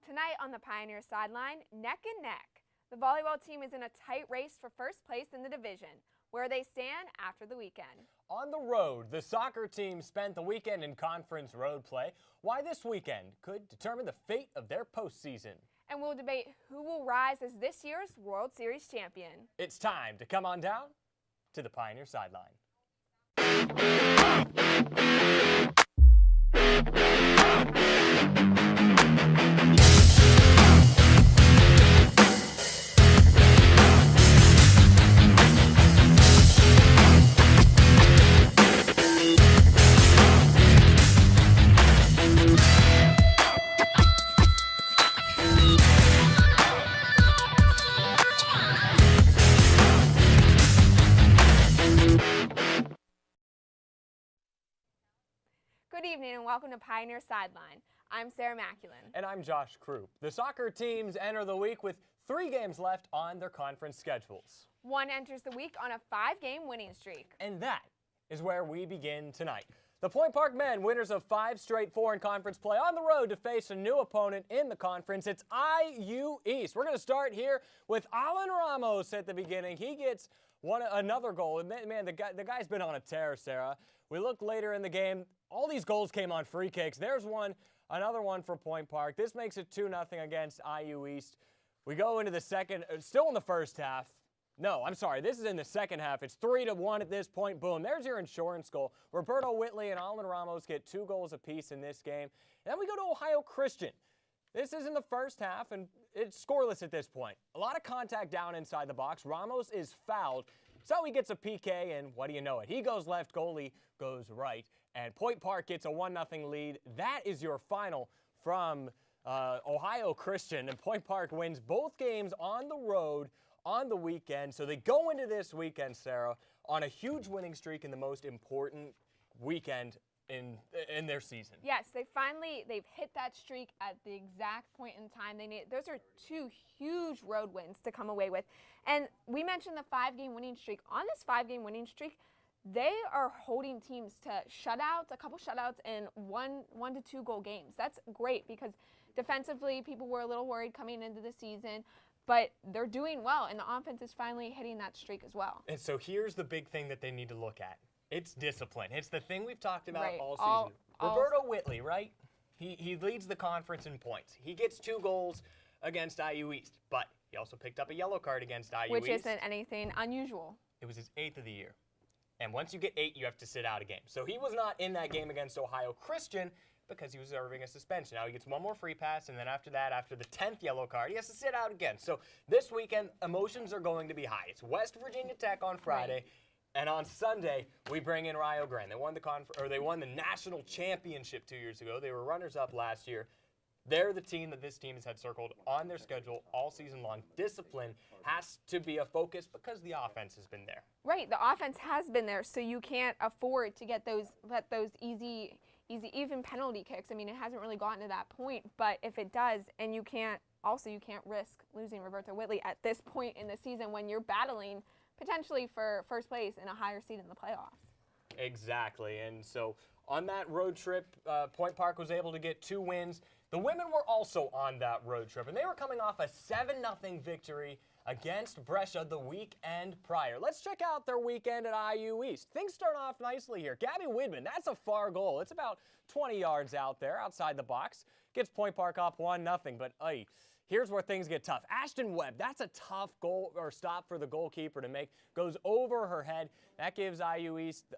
Tonight on the Pioneer Sideline, neck and neck. The volleyball team is in a tight race for first place in the division. Where they stand after the weekend. On the road, the soccer team spent the weekend in conference road play. Why this weekend could determine the fate of their postseason. And we'll debate who will rise as this year's World Series champion. It's time to come on down to the Pioneer Sideline. Good evening and welcome to Pioneer Sideline. I'm Sarah Maculin. And I'm Josh Krupp. The soccer teams enter the week with 3 games left on their conference schedules. One enters the week on a 5-game winning streak. And that is where we begin tonight. The Point Park men, winners of 5 straight foreign conference play, on the road to face a new opponent in the conference. It's IU East. We're going to start here with Alan Ramos at the beginning. He gets another goal. Man, the guy's been on a tear, Sarah. We look later in the game. All these goals came on free kicks. There's another one for Point Park. This makes it 2-0 against IU East. We go into the second, still in the first half. No, I'm sorry, this is in the second half. It's 3-1 at this point. Boom, there's your insurance goal. Roberto Whitley and Alan Ramos get 2 goals apiece in this game. And then we go to Ohio Christian. This is in the first half, and it's scoreless at this point. A lot of contact down inside the box. Ramos is fouled, so he gets a PK, and what do you know it? He goes left, goalie goes right, and Point Park gets a 1-0 lead. That is your final from Ohio Christian, and Point Park wins both games on the road on the weekend. So they go into this weekend, Sarah, on a huge winning streak in the most important weekend in their season. Yes, they've hit that streak at the exact point in time they need. Those are 2 huge road wins to come away with. And we mentioned the 5-game winning streak. On this 5-game winning streak, they are holding teams to shutouts, a couple shutouts, and 1 to 2 goal games. That's great because defensively, people were a little worried coming into the season, but they're doing well, and the offense is finally hitting that streak as well. And so here's the big thing that they need to look at. It's discipline. It's the thing we've talked about right. all season. Roberto Whitley, right? He leads the conference in points. He gets 2 goals against IU East, but he also picked up a yellow card against IU East. Which isn't anything unusual. It was his 8th of the year. And once you get 8, you have to sit out a game. So he was not in that game against Ohio Christian because he was serving a suspension. Now he gets 1 more free pass, and then after that, after the 10th yellow card, he has to sit out again. So this weekend, emotions are going to be high. It's West Virginia Tech on Friday. Right. And on Sunday, we bring in Rio Grande. They won the national championship 2 years ago. They were runners-up last year. They're the team that this team has had circled on their schedule all season long. Discipline has to be a focus because the offense has been there. Right, the offense has been there, so you can't afford to let those easy even penalty kicks. I mean, it hasn't really gotten to that point, but if it does, and you can't risk losing Roberto Whitley at this point in the season when you're battling potentially for first place and a higher seed in the playoffs. Exactly, and so on that road trip, Point Park was able to get 2 wins. The women were also on that road trip, and they were coming off a 7-0 victory against Brescia the weekend prior. Let's check out their weekend at IU East. Things start off nicely here. Gabby Widman, that's a far goal. It's about 20 yards out there, outside the box. Gets Point Park up 1-0, but here's where things get tough. Ashton Webb, that's a tough goal or stop for the goalkeeper to make. Goes over her head. That gives IU East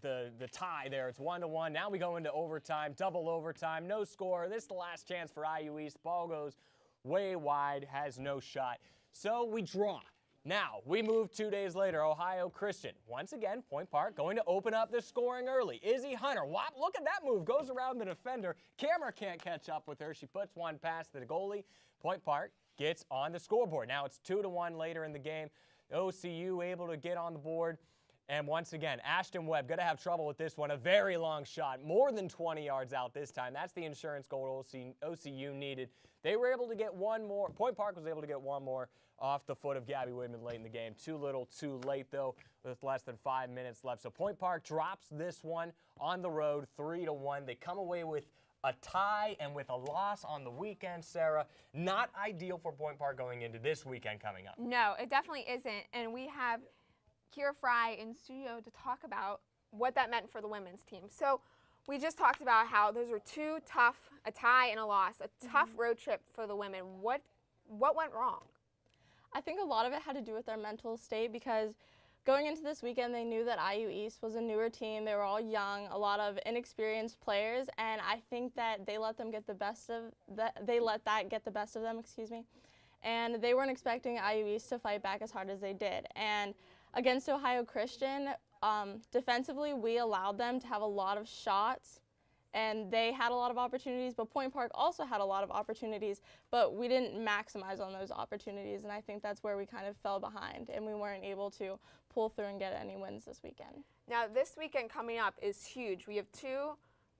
the tie there. It's 1-1. Now we go into overtime, double overtime, no score. This is the last chance for IU East. Ball goes way wide, has no shot. So we draw. Now, we move 2 days later, Ohio Christian. Once again, Point Park going to open up the scoring early. Izzy Hunter, look at that move, goes around the defender. Camera can't catch up with her. She puts one past the goalie. Point Park gets on the scoreboard. Now it's 2-1 later in the game. OCU able to get on the board. And once again, Ashton Webb going to have trouble with this one. A very long shot, more than 20 yards out this time. That's the insurance goal OCU needed. They were able to get 1 more. Point Park was able to get 1 more off the foot of Gabby Widman late in the game. Too little, too late, though, with less than 5 minutes left. So Point Park drops this one on the road, 3-1. They come away with a tie and with a loss on the weekend, Sarah, not ideal for Point Park going into this weekend coming up. No, it definitely isn't. And we have Kira Fry in studio to talk about what that meant for the women's team. So we just talked about how those were two tough, a tie and a loss, a tough road trip for the women. What went wrong? I think a lot of it had to do with their mental state because going into this weekend, they knew that IU East was a newer team. They were all young, a lot of inexperienced players, and I think that they let them get the best of that. They let that get the best of them, and they weren't expecting IU East to fight back as hard as they did. And against Ohio Christian, defensively, we allowed them to have a lot of shots, and they had a lot of opportunities, but Point Park also had a lot of opportunities, but we didn't maximize on those opportunities, and I think that's where we kind of fell behind, and we weren't able to pull through and get any wins this weekend. Now, this weekend coming up is huge. We have two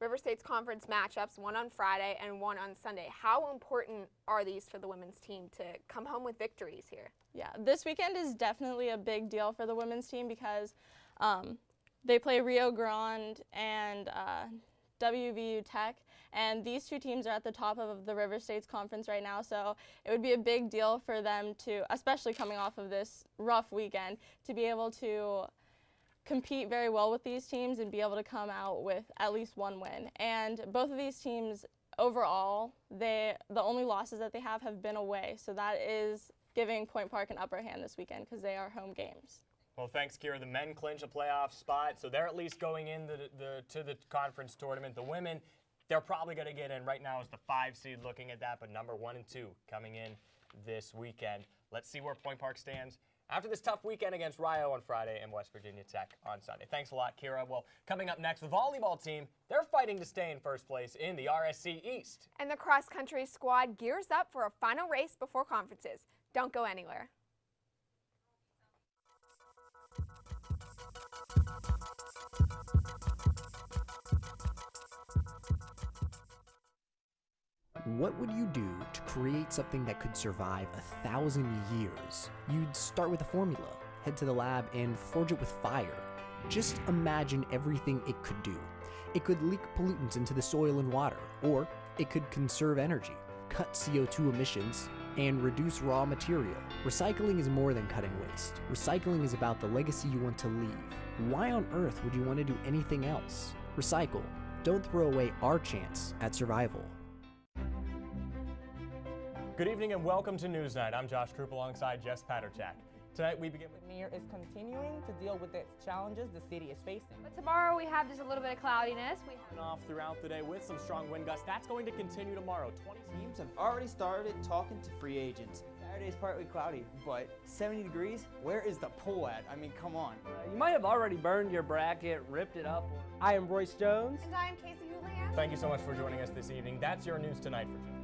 River States Conference matchups, one on Friday and one on Sunday. How important are these for the women's team to come home with victories here? Yeah, this weekend is definitely a big deal for the women's team because they play Rio Grande and WVU Tech, and these two teams are at the top of the River States Conference right now, so it would be a big deal for them to, especially coming off of this rough weekend, to be able to compete very well with these teams and be able to come out with at least one win. And both of these teams, overall, the only losses that they have been away, so that is giving Point Park an upper hand this weekend because they are home games. Well, thanks, Kira. The men clinch a playoff spot, so they're at least going in to the conference tournament. The women, they're probably going to get in. Right now is the 5 seed looking at that, but number 1 and 2 coming in this weekend. Let's see where Point Park stands after this tough weekend against Rio on Friday and West Virginia Tech on Sunday. Thanks a lot, Kira. Well, coming up next, the volleyball team, they're fighting to stay in first place in the RSC East. And the cross-country squad gears up for a final race before conferences. Don't go anywhere. What would you do to create something that could survive 1,000 years? You'd start with a formula, head to the lab, and forge it with fire. Just imagine everything it could do. It could leak pollutants into the soil and water, or it could conserve energy, cut CO2 emissions, and reduce raw material. Recycling is more than cutting waste. Recycling is about the legacy you want to leave. Why on earth would you want to do anything else? Recycle. Don't throw away our chance at survival. Good evening and welcome to Newsnight. I'm Josh Krupp alongside Jess Paterchak. Tonight we begin with The mayor is continuing to deal with the challenges the city is facing. But tomorrow we have just a little bit of cloudiness. off throughout the day with some strong wind gusts. That's going to continue tomorrow. 20 Teams have already started talking to free agents. Saturday's partly cloudy, but 70 degrees? Where is the pool at? I mean, come on. You might have already burned your bracket, ripped it up. I am Royce Jones. And I'm Casey Houlihan. Thank you so much for joining us this evening. That's your news tonight, Virginia.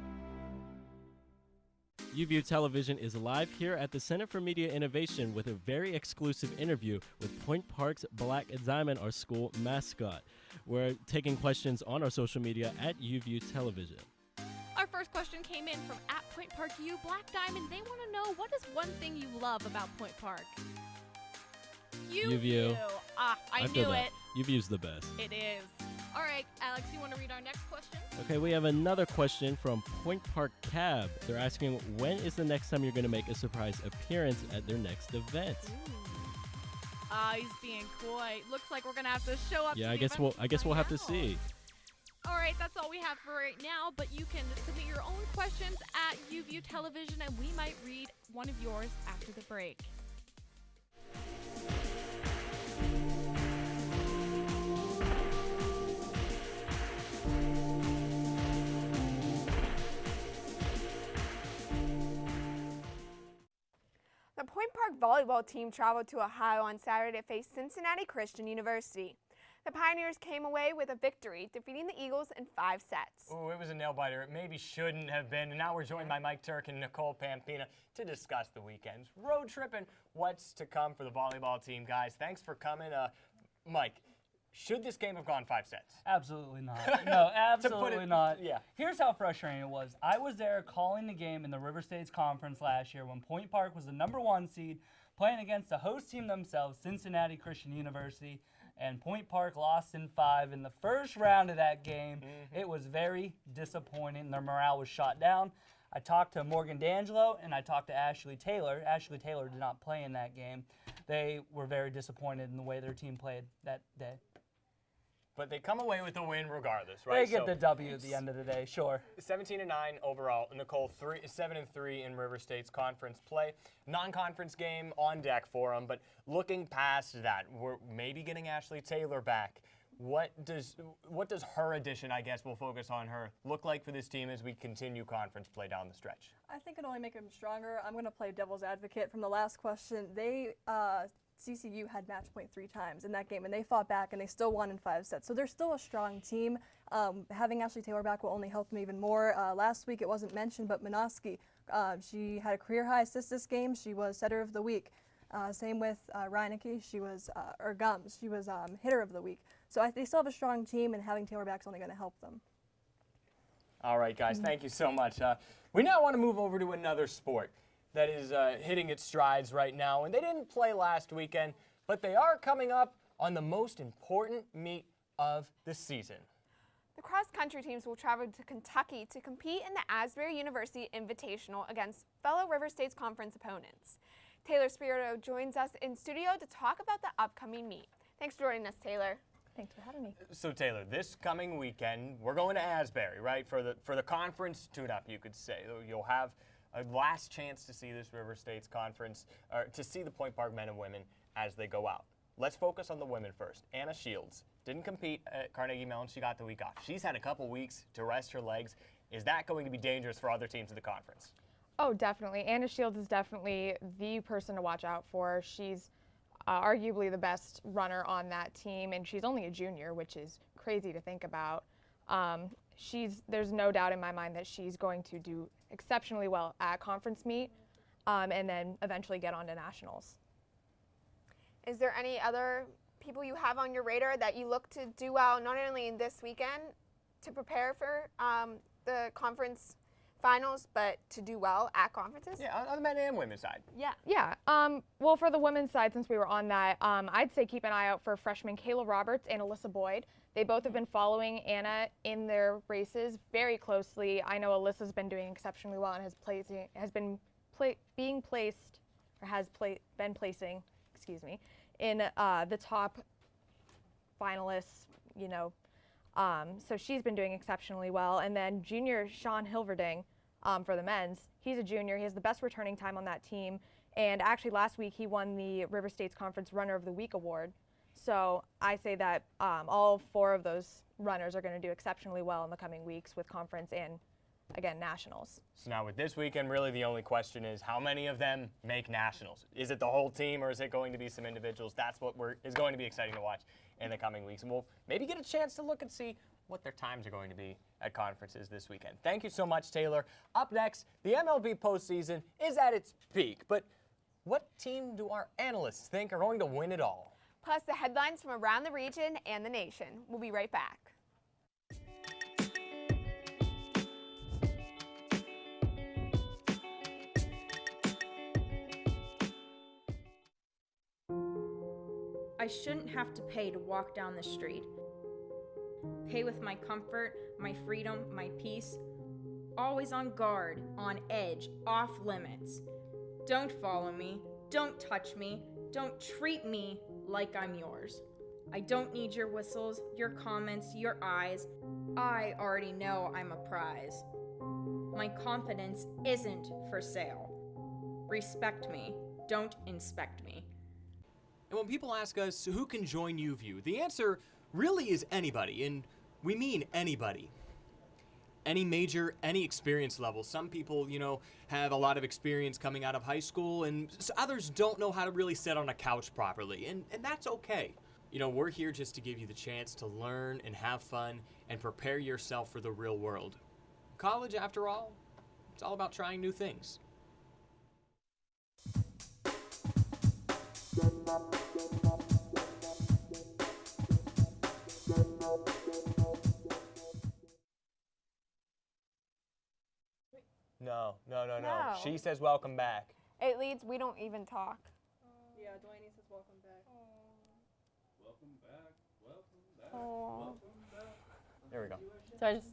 UView Television is live here at the Center for Media Innovation with a very exclusive interview with Point Park's Black Diamond, our school mascot. We're taking questions on our social media at UView Television. Our first question came in from @PointParkU Black Diamond. They want to know, what is one thing you love about Point Park? UView. I feel knew that. it. UView's the best. It is. All right, Alex, you want to read our next question? Okay, we have another question from Point Park Cab. They're asking, when is the next time you're going to make a surprise appearance at their next event? He's being coy. Looks like we're gonna have to show up. Yeah, to I the guess event we'll have to now. see. All right, that's all we have for right now. But you can submit your own questions at UView Television, and we might read one of yours after the break. The Point Park volleyball team traveled to Ohio on Saturday to face Cincinnati Christian University. The Pioneers came away with a victory, defeating the Eagles in 5 sets. Oh, it was a nail-biter. It maybe shouldn't have been. And now we're joined by Mike Turk and Nicole Pampina to discuss the weekend's road trip and what's to come for the volleyball team. Guys, thanks for coming. Mike, should this game have gone 5 sets? Absolutely not. No, absolutely not. Yeah. Here's how frustrating it was. I was there calling the game in the River States Conference last year when Point Park was the #1 seed, playing against the host team themselves, Cincinnati Christian University. and Point Park lost in 5 in the first round of that game. It was very disappointing. Their morale was shot down. I talked to Morgan D'Angelo and I talked to Ashley Taylor. Ashley Taylor did not play in that game. They were very disappointed in the way their team played that day. But they come away with a win regardless, right? They get the W at the end of the day, sure. 17-9 overall. Nicole, 7-3 in River State's conference play. Non-conference game on deck for them, but looking past that, we're maybe getting Ashley Taylor back. What does her addition, I guess we'll focus on her, look like for this team as we continue conference play down the stretch? I think it'll only make them stronger. I'm going to play devil's advocate from the last question. CCU had match point 3 times in that game, and they fought back, and they still won in 5 sets. So they're still a strong team. Having Ashley Taylor back will only help them even more. Last week it wasn't mentioned, but Minoski, she had a career-high assist this game. She was setter of the week. Same with Reinecke. She was, or Gums. She was hitter of the week. So they still have a strong team, and having Taylor back is only going to help them. All right, guys, thank you so much. We now want to move over to another sport that is hitting its strides right now. And they didn't play last weekend, but they are coming up on the most important meet of the season. The cross-country teams will travel to Kentucky to compete in the Asbury University Invitational against fellow River State's conference opponents. Taylor Spirito joins us in studio to talk about the upcoming meet. Thanks for joining us, Taylor. Thanks for having me. So Taylor, this coming weekend, we're going to Asbury, right? For the conference tune-up, you could say. You'll have a last chance to see this River State's conference, or to see the Point Park men and women as they go out. Let's focus on the women first. Anna Shields didn't compete at Carnegie Mellon. She got the week off. She's had a couple weeks to rest her legs. Is that going to be dangerous for other teams in the conference? Oh, definitely. Anna Shields is definitely the person to watch out for. She's arguably the best runner on that team, and she's only a junior, which is crazy to think about. There's no doubt in my mind that she's going to do exceptionally well at conference meet and then eventually get on to nationals. Is there any other people you have on your radar that you look to do well, not only in this weekend to prepare for the conference finals, but to do well at conferences? Yeah, on the men and women's side. Yeah. Well, for the women's side, since we were on that, I'd say keep an eye out for freshmen Kayla Roberts and Alyssa Boyd. They both have been following Anna in their races very closely. I know Alyssa's been doing exceptionally well and been placing, in the top finalists, so she's been doing exceptionally well. And then junior Sean Hilverding for the men's, he's a junior. He has the best returning time on that team. And actually last week he won the River State's Conference Runner of the Week award. So I say that all 4 of those runners are going to do exceptionally well in the coming weeks with conference and, again, nationals. So now with this weekend, really the only question is how many of them make nationals? Is it the whole team or is it going to be some individuals? That's what is going to be exciting to watch in the coming weeks. And we'll maybe get a chance to look and see what their times are going to be at conferences this weekend. Thank you so much, Taylor. Up next, the MLB postseason is at its peak. But what team do our analysts think are going to win it all? Plus the headlines from around the region and the nation. We'll be right back. I shouldn't have to pay to walk down the street. Pay with my comfort, my freedom, my peace. Always on guard, on edge, off limits. Don't follow me, don't touch me, don't treat me like I'm yours. I don't need your whistles, your comments, your eyes. I already know I'm a prize. My confidence isn't for sale. Respect me, don't inspect me. And when people ask us who can join UView, the answer really is anybody, and we mean anybody. Any major, any experience level. Some people, have a lot of experience coming out of high school, and others don't know how to really sit on a couch properly, and that's okay. We're here just to give you the chance to learn and have fun and prepare yourself for the real world. College, after all, it's all about trying new things. No. She says welcome back. It leads, we don't even talk. Yeah, Delaney says welcome back. Welcome back. Aw. There we go. So I just.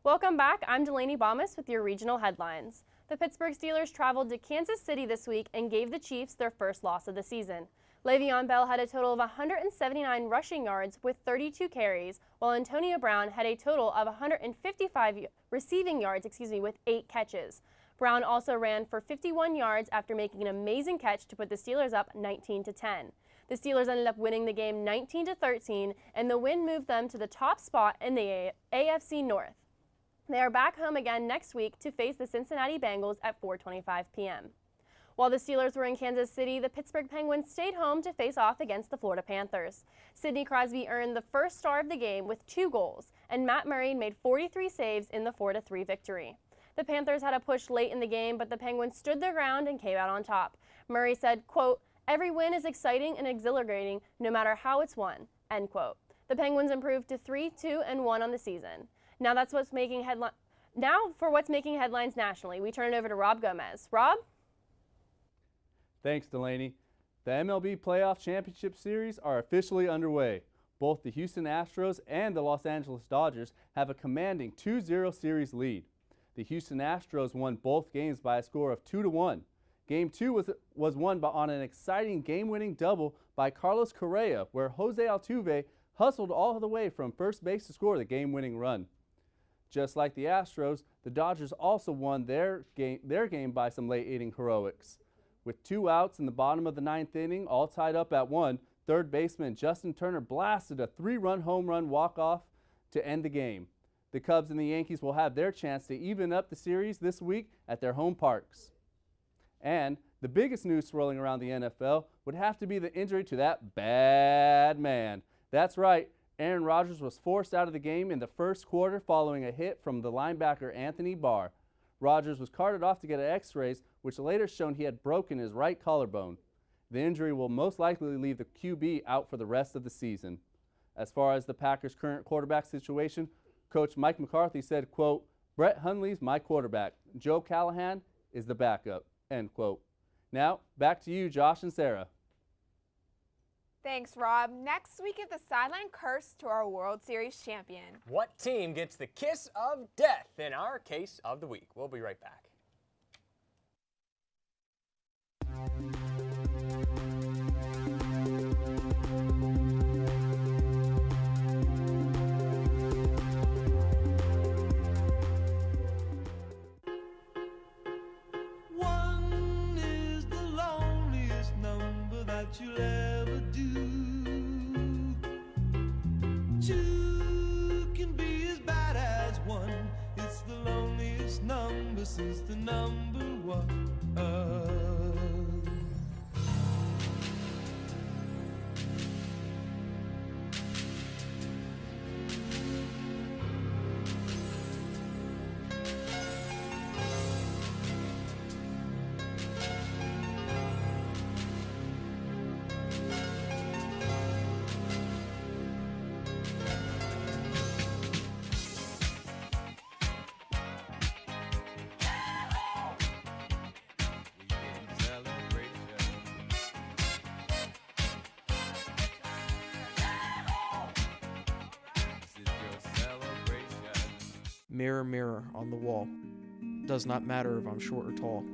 Welcome back. I'm Delaney Bomas with your regional headlines. The Pittsburgh Steelers traveled to Kansas City this week and gave the Chiefs their first loss of the season. Le'Veon Bell had a total of 179 rushing yards with 32 carries, while Antonio Brown had a total of 155 receiving yards, with 8 catches. Brown also ran for 51 yards after making an amazing catch to put the Steelers up 19-10. The Steelers ended up winning the game 19-13, and the win moved them to the top spot in the AFC North. They are back home again next week to face the Cincinnati Bengals at 4:25 p.m. While the Steelers were in Kansas City, the Pittsburgh Penguins stayed home to face off against the Florida Panthers. Sidney Crosby earned the first star of the game with 2 goals, and Matt Murray made 43 saves in the 4-3 victory. The Panthers had a push late in the game, but the Penguins stood their ground and came out on top. Murray said, quote, "Every win is exciting and exhilarating no matter how it's won," end quote. The Penguins improved to 3-2-1 on the season. Now for what's making headlines nationally, we turn it over to Rob Gomez. Rob? Thanks, Delaney. The MLB Playoff Championship Series are officially underway. Both the Houston Astros and the Los Angeles Dodgers have a commanding 2-0 series lead. The Houston Astros won both games by a score of 2-1. Game 2 was won on an exciting game-winning double by Carlos Correa, where Jose Altuve hustled all the way from first base to score the game-winning run. Just like the Astros, the Dodgers also won their game by some late-inning heroics. With 2 outs in the bottom of the 9th inning, all tied up at 1, third baseman Justin Turner blasted a 3-run home run walk-off to end the game. The Cubs and the Yankees will have their chance to even up the series this week at their home parks. And the biggest news swirling around the NFL would have to be the injury to that bad man. That's right. Aaron Rodgers was forced out of the game in the first quarter following a hit from the linebacker Anthony Barr. Rodgers was carted off to get x-rays, which later showed he had broken his right collarbone. The injury will most likely leave the QB out for the rest of the season. As far as the Packers' current quarterback situation, Coach Mike McCarthy said, quote, "Brett Hundley's my quarterback. Joe Callahan is the backup," end quote. Now, back to you, Josh and Sarah. Thanks, Rob. Next, we give the sideline curse to our World Series champion. What team gets the kiss of death in our case of the week? We'll be right back. One is the loneliest number that you'll ever do. 2 can be as bad as 1. It's the loneliest number since the number 1. Mirror, mirror on the wall. Does not matter if I'm short or tall.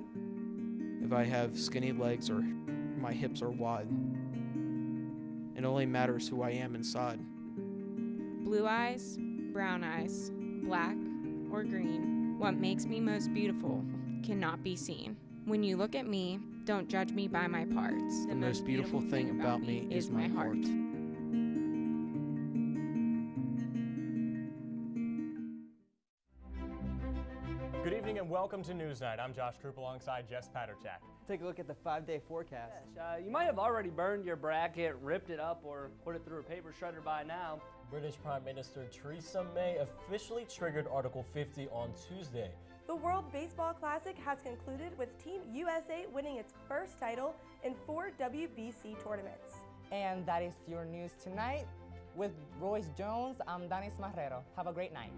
If I have skinny legs or my hips are wide. It only matters who I am inside. Blue eyes, brown eyes, black or green. What makes me most beautiful cannot be seen. When you look at me, don't judge me by my parts. The most beautiful thing about me is my heart. Good evening and welcome to Newsnight. I'm Josh Krupp alongside Jess Paterchak. Take a look at the 5-day forecast. You might have already burned your bracket, ripped it up, or put it through a paper shredder by now. British Prime Minister Theresa May officially triggered Article 50 on Tuesday. The World Baseball Classic has concluded with Team USA winning its first title in 4 WBC tournaments. And that is your news tonight. With Royce Jones, I'm Danis Marrero. Have a great night.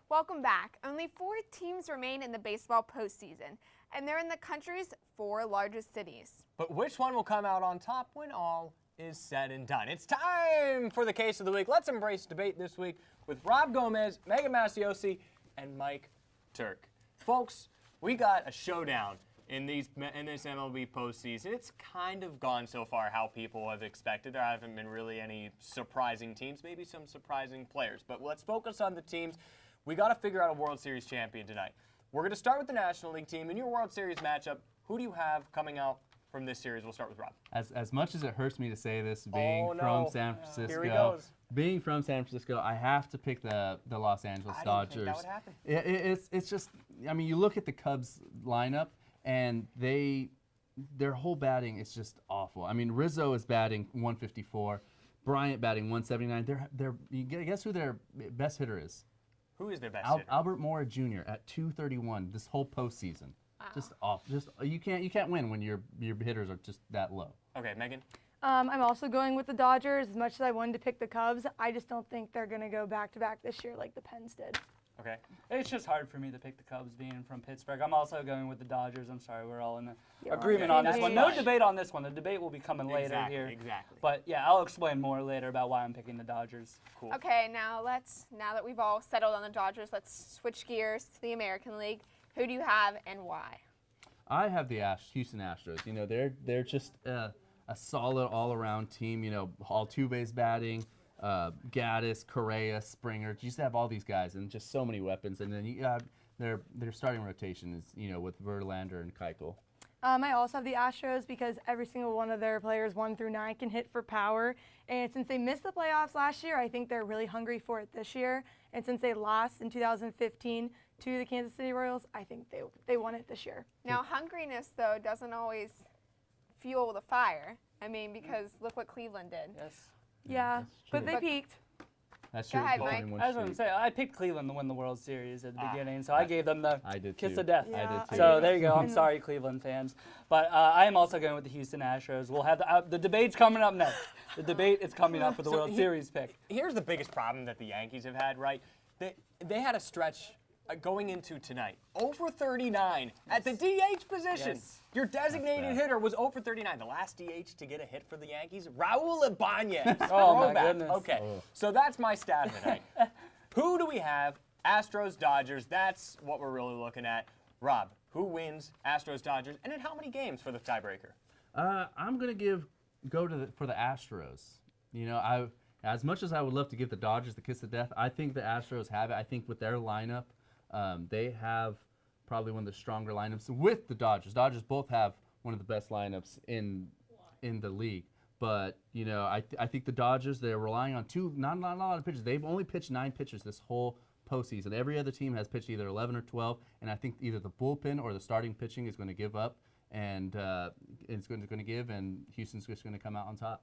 Welcome back. Only 4 teams remain in the baseball postseason, and they're in the country's 4 largest cities. But which one will come out on top when all is said and done? It's time for the case of the week. Let's embrace debate this week with Rob Gomez, Megan Masiosi, and Mike Turk. Folks, we got a showdown in this MLB postseason. It's kind of gone so far how people have expected. There haven't been really any surprising teams, maybe some surprising players. But let's focus on the teams. We got to figure out a World Series champion tonight. We're going to start with the National League team. In your World Series matchup, who do you have coming out from this series? We'll start with Rob. As much as it hurts me to say this, being from San Francisco, Here he goes. Being from San Francisco, I have to pick the Los Angeles Dodgers. Think that would happen. It's just, I mean, you look at the Cubs lineup, and their whole batting is just awful. I mean, Rizzo is batting 154, Bryant batting 179. You guess who their best hitter is? Who is their best hitter? Albert Mora Jr. at 231 this whole postseason. Wow. Just off. Just you can't win when your hitters are just that low. Okay, Megan. I'm also going with the Dodgers. As much as I wanted to pick the Cubs, I just don't think they're going to go back-to-back this year like the Pens did. Okay. It's just hard for me to pick the Cubs being from Pittsburgh. I'm also going with the Dodgers. I'm sorry, we're all in agreement on this one. No debate on this one. The debate will be coming later here. Exactly. But yeah, I'll explain more later about why I'm picking the Dodgers. Cool. Okay, now that we've all settled on the Dodgers, let's switch gears to the American League. Who do you have and why? I have the Houston Astros. You know, they're just a solid all-around team. You know, Altuve's batting, Gaddis, Correa, Springer. You used to have all these guys and just so many weapons. And then you have their starting rotation is, you know, with Verlander and Keuchel. I also have the Astros because every single one of their players 1 through 9 can hit for power. And since they missed the playoffs last year, I think they're really hungry for it this year. And since they lost in 2015 to the Kansas City Royals, I think they won it this year. Now, hungriness, though, doesn't always fuel the fire. I mean, because look what Cleveland did. Yes. Yeah, but they peaked. That's Go true. ahead, Mike. I was going to say, I picked Cleveland to win the World Series at the beginning, so I gave them the kiss too. of death. I did too. So there you go. I'm sorry, Cleveland fans. But I am also going with the Houston Astros. We'll have the debate's coming up next. The debate is coming up for the World Series pick. Here's the biggest problem that the Yankees have had, right? They had a stretch going into tonight. 0 for 39 at the DH position. Yes. Your designated hitter was 0 for 39. The last DH to get a hit for the Yankees, Raul Ibanez. Oh, my Throwback. goodness. Okay, so that's my stat of the night. Who do we have? Astros, Dodgers. That's what we're really looking at. Rob, who wins Astros, Dodgers, and in how many games for the tiebreaker? I'm going to go for the Astros. You know, as much as I would love to give the Dodgers the kiss of death, I think the Astros have it. I think with their lineup, they have probably one of the stronger lineups with the Dodgers. Dodgers both have one of the best lineups in the league. But, you know, I think the Dodgers, they're relying on not a lot of pitchers. They've only pitched 9 pitchers this whole postseason. Every other team has pitched either 11 or 12, and I think either the bullpen or the starting pitching is going to give up, and it's going to give, and Houston's just going to come out on top.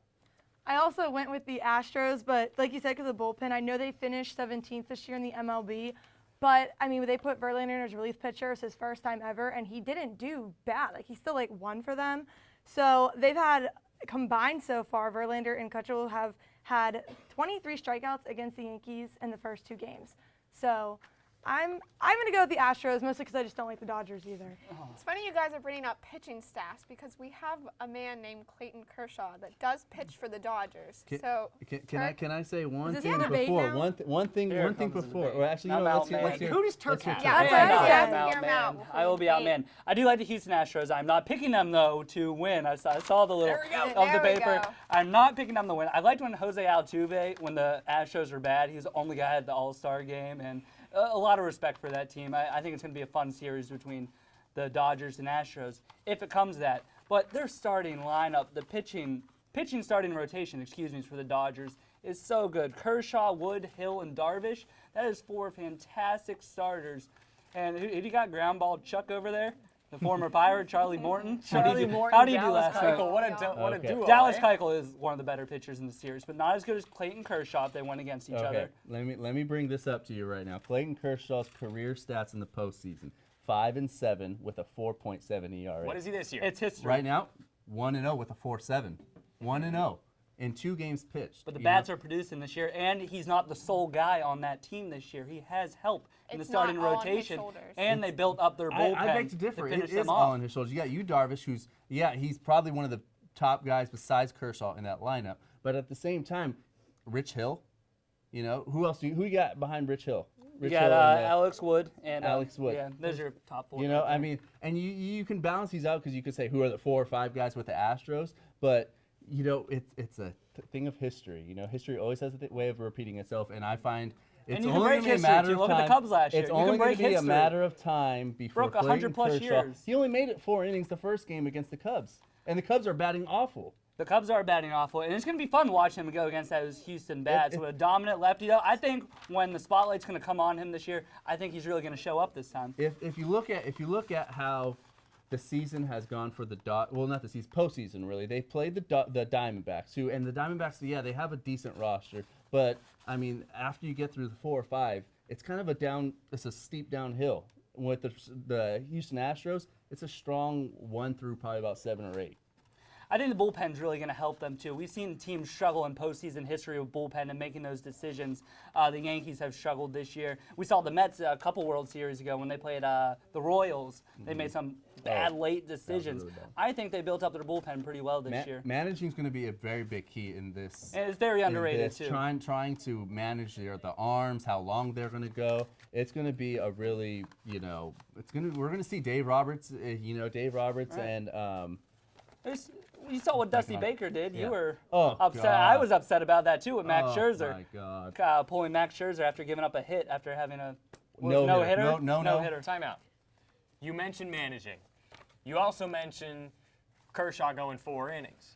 I also went with the Astros, but like you said, because of the bullpen, I know they finished 17th this year in the MLB. But, I mean, they put Verlander in as relief pitcher. It's his first time ever, and he didn't do bad. Like, he still, won for them. So they've had, combined so far, Verlander and Keuchel have had 23 strikeouts against the Yankees in the first 2 games. So I'm going to go with the Astros, mostly because I just don't like the Dodgers either. It's funny you guys are bringing up pitching stats because we have a man named Clayton Kershaw that does pitch for the Dodgers. Can I say one this thing a debate before? now? One thing before. Or actually, you know, let's hear. Who does Turk have? Yeah, I'm outman. I will be outman. I do like the Houston Astros. I'm not picking them, though, to win. I saw the little of the paper. I'm not picking them to win. I liked when Jose Altuve, when the Astros were bad, he was the only guy at the All-Star game, and a lot of respect for that team. I think it's going to be a fun series between the Dodgers and Astros, if it comes to that. But their starting lineup, the pitching starting rotation, for the Dodgers is so good. Kershaw, Wood, Hill, and Darvish. That is 4 fantastic starters. And who do you got? Ground ball Chuck over there? The former Pirate, Charlie Morton. How do you do last night? What a duo. Dallas Keuchel is one of the better pitchers in the series, but not as good as Clayton Kershaw if they went against each other. Let me bring this up to you right now. Clayton Kershaw's career stats in the postseason: 5-7 with a 4.7 ERA. What is he this year? It's history. Right now, 1-0 with a 4.7. 1-0 in 2 games pitched. But the you bats know? are producing this year, and he's not the sole guy on that team this year. He has help in the It's starting not all on his rotation, shoulders. and they built up their bullpen I beg to differ. finish It them is off. all on his shoulders. You got Yu Darvish, who's he's probably one of the top guys besides Kershaw in that lineup. But at the same time, Rich Hill, you know, who you got behind Rich Hill? You Rich got Hill and, Alex Wood and Alex Wood. Yeah, those are your top 4. You know, I mean, and you can balance these out because you could say who are the 4 or 5 guys with the Astros, but you know, it's a thing of history. You know, history always has a way of repeating itself, and I find it's only going to be a matter of time. Look at the Cubs last year. It's only going to be a matter of time before Broke 100 plus Kershaw. years. He only made it 4 innings the first game against the Cubs, and the Cubs are batting awful. The Cubs are batting awful, and it's going to be fun watching him go against those Houston bats with a dominant lefty. Though I think when the spotlight's going to come on him this year, I think he's really going to show up this time. If you look at how the season has gone for the not the season, postseason really. They've played the Diamondbacks, and the Diamondbacks, they have a decent roster, but I mean, after you get through the 4 or 5, it's kind of it's a steep downhill. With the Houston Astros, it's a strong 1 through probably about 7 or 8. I think the bullpen's really going to help them, too. We've seen teams struggle in postseason history with bullpen and making those decisions. The Yankees have struggled this year. We saw the Mets a couple World Series ago when they played the Royals. They made some bad late decisions. Really I think they built up their bullpen pretty well this year. Managing is going to be a very big key in this. And it's very underrated, too. Trying to manage the arms, how long they're going to go. It's going to be a really, we're going to see Dave Roberts, Right. and you saw what Dusty Baker did. You were upset. God. I was upset about that too with Max Scherzer. Oh my God. Pulling Max Scherzer after giving up a hit after having a no hitter. No hitter. Time out. You mentioned managing. You also mentioned Kershaw going 4 innings.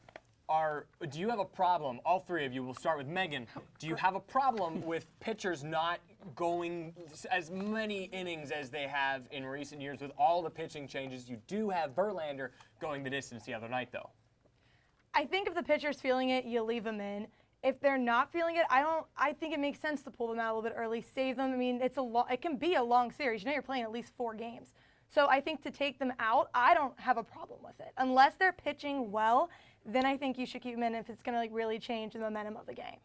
Do you have a problem, all 3 of you, we'll start with Megan, do you have a problem with pitchers not going as many innings as they have in recent years with all the pitching changes? You do have Verlander going the distance the other night, though. I think if the pitcher's feeling it, you leave them in. If they're not feeling it, I think it makes sense to pull them out a little bit early, save them. I mean, it can be a long series. You know, you're playing at least 4 games. So I think to take them out, I don't have a problem with it. Unless they're pitching well, then I think you should keep them in if it's going to really change the momentum of the game.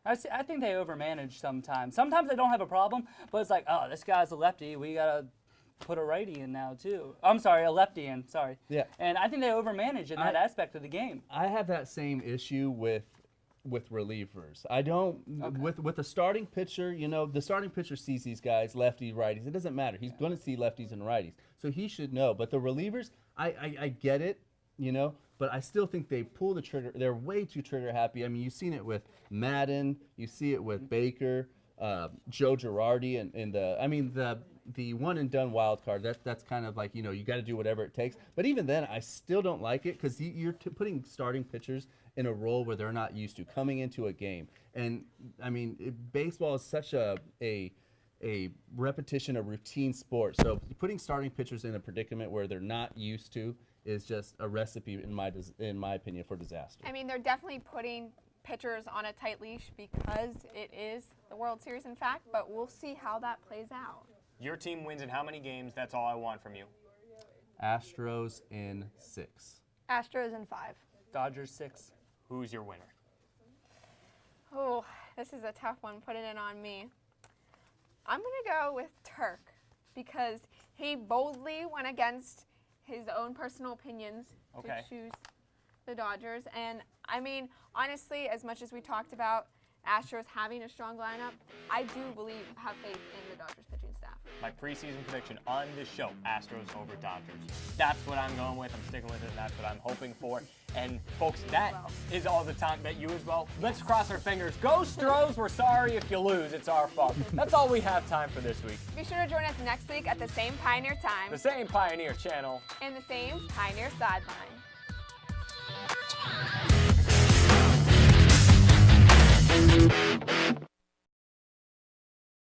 I think they overmanage sometimes. Sometimes they don't have a problem, but it's like, oh, this guy's a lefty. We got to put a righty in now, too. I'm sorry, a lefty in, sorry. Yeah. And I think they overmanage in that aspect of the game. I have that same issue with relievers. I don't with the starting pitcher, the starting pitcher sees these guys, lefty, righties. It doesn't matter. He's going to see lefties and righties. So he should know. But the relievers, I get it, but I still think they pull the trigger. They're way too trigger happy. I mean, you've seen it with Madden, you see it with Baker, Joe Girardi, and the one and done wild card. That's kind of like, you got to do whatever it takes. But even then, I still don't like it because you're putting starting pitchers in a role where they're not used to coming into a game. And I mean, baseball is such a repetition, a routine sport. So putting starting pitchers in a predicament where they're not used to is just a recipe, in my opinion, for disaster. I mean, they're definitely putting pitchers on a tight leash because it is the World Series, in fact, but we'll see how that plays out. Your team wins in how many games? That's all I want from you. Astros in 6. Astros in 5. Dodgers 6. Who's your winner? Oh, this is a tough one. Put it in on me. I'm going to go with Turk because he boldly went against his own personal opinions to choose the Dodgers. And, I mean, honestly, as much as we talked about Astros having a strong lineup, I do have faith in the Dodgers pitching staff. My preseason prediction on this show, Astros over Dodgers. That's what I'm going with. I'm sticking with it, and that's what I'm hoping for. And, folks, that is all the time that you as well. Let's cross our fingers. Go Stros. We're sorry if you lose. It's our fault. That's all we have time for this week. Be sure to join us next week at the same Pioneer time. The same Pioneer channel. And the same Pioneer Sideline. Thank you.